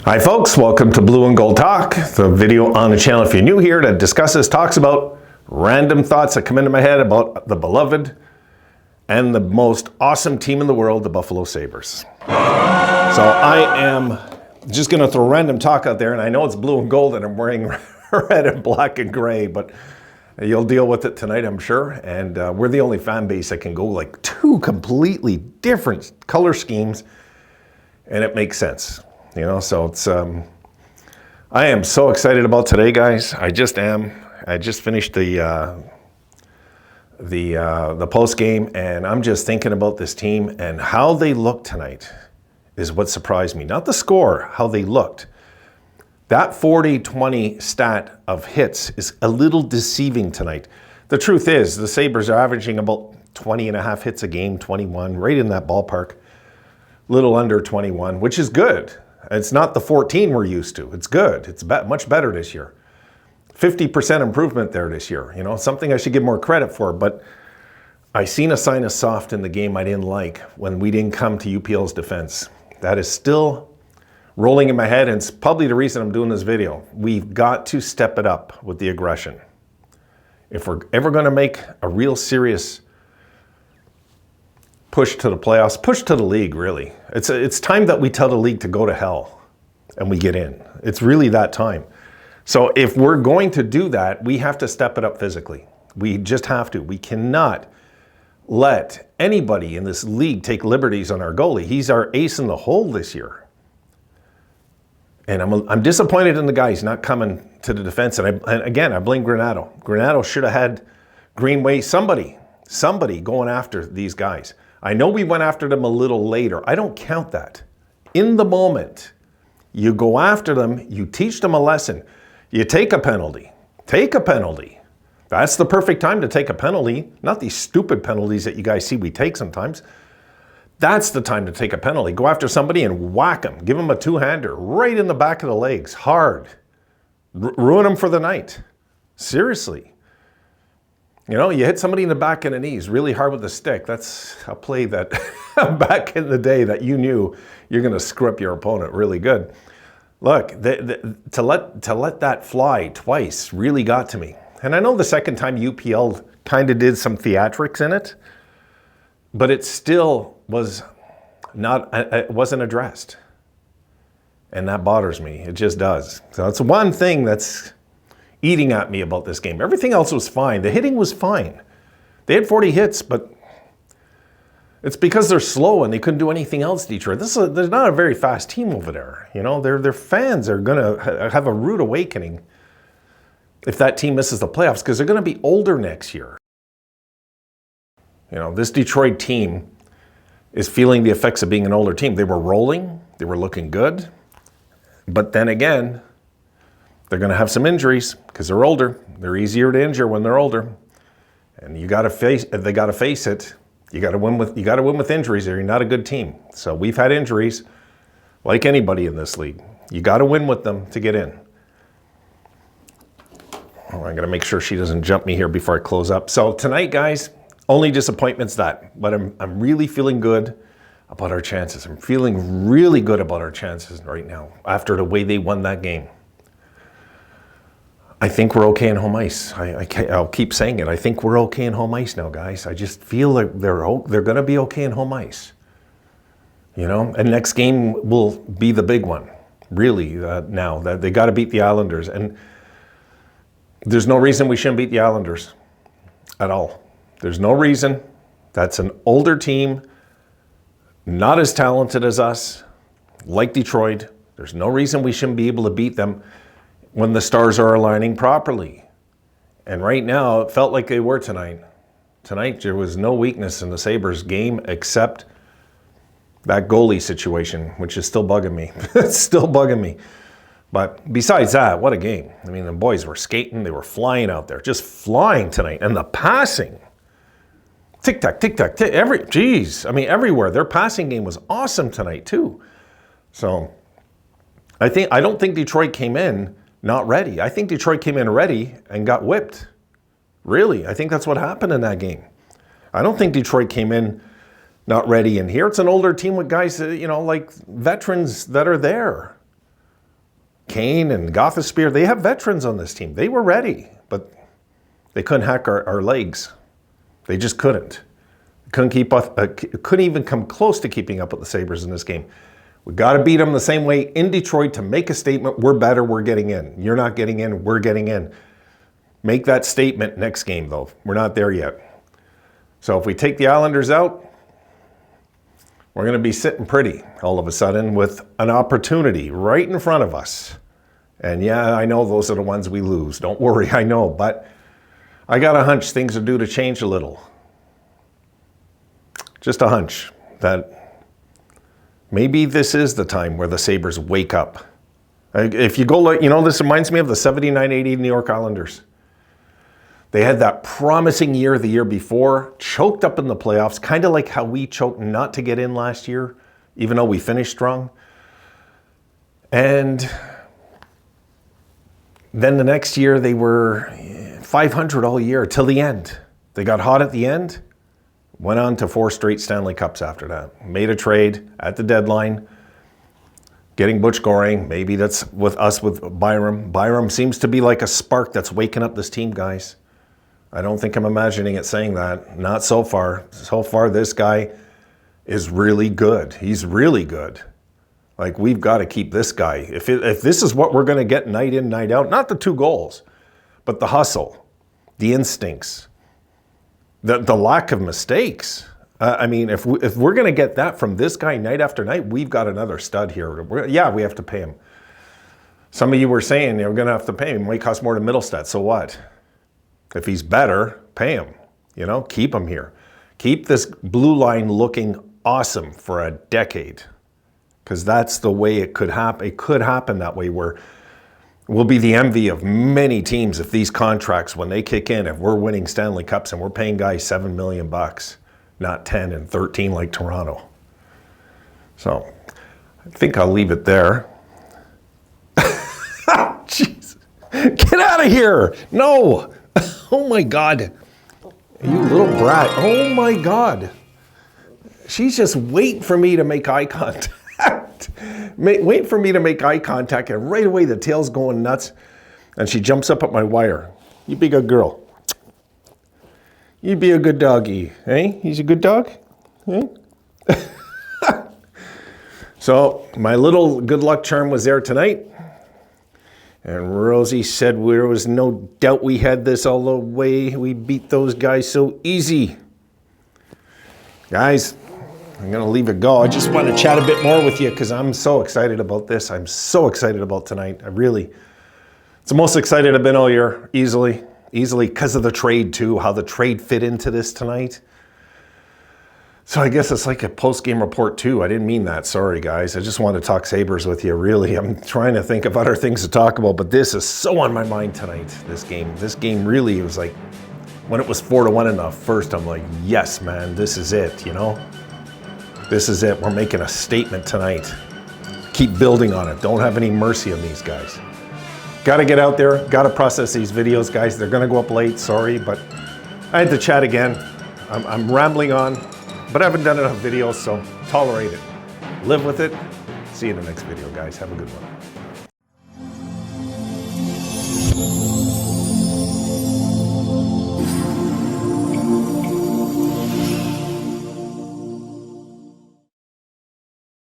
Hi folks, welcome to Blue and Gold Talk, the video on the channel if you're new here that talks about random thoughts that come into my head about the beloved and the most awesome team in the world, the Buffalo Sabres. So I am just going to throw random talk out there, and I know it's blue and gold and I'm wearing red and black and gray, but you'll deal with it tonight, I'm sure. And we're the only fan base that can go like two completely different color schemes, and it makes sense. You know, so it's, I am so excited about today, guys. I just am. I just finished the post game, and I'm just thinking about this team and how they looked tonight is what surprised me. Not the score, how they looked. That 40-20 stat of hits is a little deceiving tonight. The truth is, the Sabres are averaging about 20 and a half hits a game, 21, right in that ballpark. Little under 21, which is good. It's not the 14 we're used to. It's good. It's much better this year. 50% improvement there this year. You know, something I should give more credit for. But I seen a sign of soft in the game I didn't like when we didn't come to UPL's defense. That is still rolling in my head, and it's probably the reason I'm doing this video. We've got to step it up with the aggression. If we're ever going to make a real serious push to the playoffs, push to the league, really. It's time that we tell the league to go to hell and we get in. It's really that time. So if we're going to do that, we have to step it up physically. We just have to. We cannot let anybody in this league take liberties on our goalie. He's our ace in the hole this year. And I'm disappointed in the guy. He's not coming to the defense. And again, I blame Granato. Granato should have had Greenway, somebody going after these guys. I know we went after them a little later. I don't count that. In the moment, you go after them, you teach them a lesson. You take a penalty. Take a penalty. That's the perfect time to take a penalty, not these stupid penalties that you guys see we take sometimes. That's the time to take a penalty. Go after somebody and whack them. Give them a two-hander right in the back of the legs, hard. Ruin them for the night. Seriously. You know, you hit somebody in the back of the knees really hard with a stick. That's a play that back in the day that you knew you're going to screw up your opponent really good. Look, to let that fly twice really got to me. And I know the second time UPL kind of did some theatrics in it, but it still was not, it wasn't addressed. And that bothers me. It just does. So it's one thing that's eating at me about this game. Everything else was fine. The hitting was fine. They had 40 hits, but it's because they're slow and they couldn't do anything else, Detroit. There's not a very fast team over there. You know, their fans are going to have a rude awakening if that team misses the playoffs, because they're going to be older next year. You know, this Detroit team is feeling the effects of being an older team. They were rolling. They were looking good. But then again, they're going to have some injuries because they're older. They're easier to injure when they're older, and you got to face. They got to face it. You got to win with injuries, or you're not a good team. So we've had injuries, like anybody in this league. You got to win with them to get in. Oh, I got to make sure she doesn't jump me here before I close up. So tonight, guys, only disappointment's that, but I'm really feeling good about our chances. I'm feeling really good about our chances right now after the way they won that game. I think we're okay in home ice. I'll keep saying it. I think we're okay in home ice now, guys. I just feel like they're going to be okay in home ice. You know, and next game will be the big one, really, now. That they got to beat the Islanders. And there's no reason we shouldn't beat the Islanders at all. There's no reason. That's an older team, not as talented as us, like Detroit. There's no reason we shouldn't be able to beat them when the stars are aligning properly. And right now, it felt like they were tonight. Tonight, there was no weakness in the Sabres game except that goalie situation, which is still bugging me. It's still bugging me. But besides that, what a game. I mean, the boys were skating. They were flying out there, just flying tonight. And the passing, tic-tac, tic-tac, geez. I mean, everywhere. Their passing game was awesome tonight, too. So I don't think Detroit came in not ready. I think Detroit came in ready and got whipped. Really, I think that's what happened in that game. I don't think Detroit came in not ready. And here it's an older team with guys, you know, like veterans that are there. Kane and Gostisbehere, they have veterans on this team. They were ready, but they couldn't hack our legs. They just couldn't. Couldn't even come close to keeping up with the Sabres in this game. We got to beat them the same way in Detroit to make a statement. We're better, we're getting in. You're not getting in, we're getting in. Make that statement next game, though. We're not there yet. So if we take the Islanders out, we're going to be sitting pretty all of a sudden with an opportunity right in front of us. And yeah, I know those are the ones we lose. Don't worry, I know. But I got a hunch things are due to change a little. Just a hunch that maybe this is the time where the Sabres wake up. If you go, this reminds me of the 79-80 New York Islanders. They had that promising year the year before, choked up in the playoffs, kind of like how we choked not to get in last year, even though we finished strong. And then the next year, they were 500 all year till the end. They got hot at the end, went on to 4 straight Stanley Cups after that. Made a trade at the deadline, getting Butch Goring. Maybe that's with us with Byram. Byram seems to be like a spark that's waking up this team, guys. I don't think I'm imagining it saying that. Not so far. So far, this guy is really good. He's really good. Like, we've got to keep this guy. If this is what we're going to get night in, night out, not the 2 goals, but the hustle, the instincts, the lack of mistakes. I mean, if we're going to get that from this guy night after night, we've got another stud here. Yeah, we have to pay him. Some of you were saying we're going to have to pay him. It might cost more than Middlestat. So what? If he's better, pay him. Keep him here. Keep this blue line looking awesome for a decade. Because that's the way it could happen. It could happen that way where we'll be the envy of many teams if these contracts, when they kick in, if we're winning Stanley Cups and we're paying guys $7 million, not 10 and 13 like Toronto. So I think I'll leave it there. Jeez. Get out of here. No. Oh my God. You little brat. Oh my God. She's just waiting for me to make eye contact. Wait for me to make eye contact, and right away the tail's going nuts, and she jumps up at my wire. You be a good girl. You be a good doggy. Hey? He's a good dog? Hey? So my little good luck charm was there tonight. And Rosie said there was no doubt we had this all the way. We beat those guys so easy. Guys, I'm going to leave it go. I just want to chat a bit more with you because I'm so excited about this. I'm so excited about tonight. It's the most excited I've been all year, easily because of the trade too, how the trade fit into this tonight. So I guess it's like a post-game report too. I didn't mean that. Sorry, guys. I just wanted to talk Sabres with you, really. I'm trying to think of other things to talk about, but this is so on my mind tonight, this game. This game really was like, when it was 4-1 in the first, I'm like, yes, man, this is it, This is it. We're making a statement tonight. Keep building on it. Don't have any mercy on these guys. Got to get out there. Got to process these videos, guys. They're going to go up late. Sorry, but I had to chat again. I'm rambling on. But I haven't done enough videos, so tolerate it. Live with it. See you in the next video, guys. Have a good one.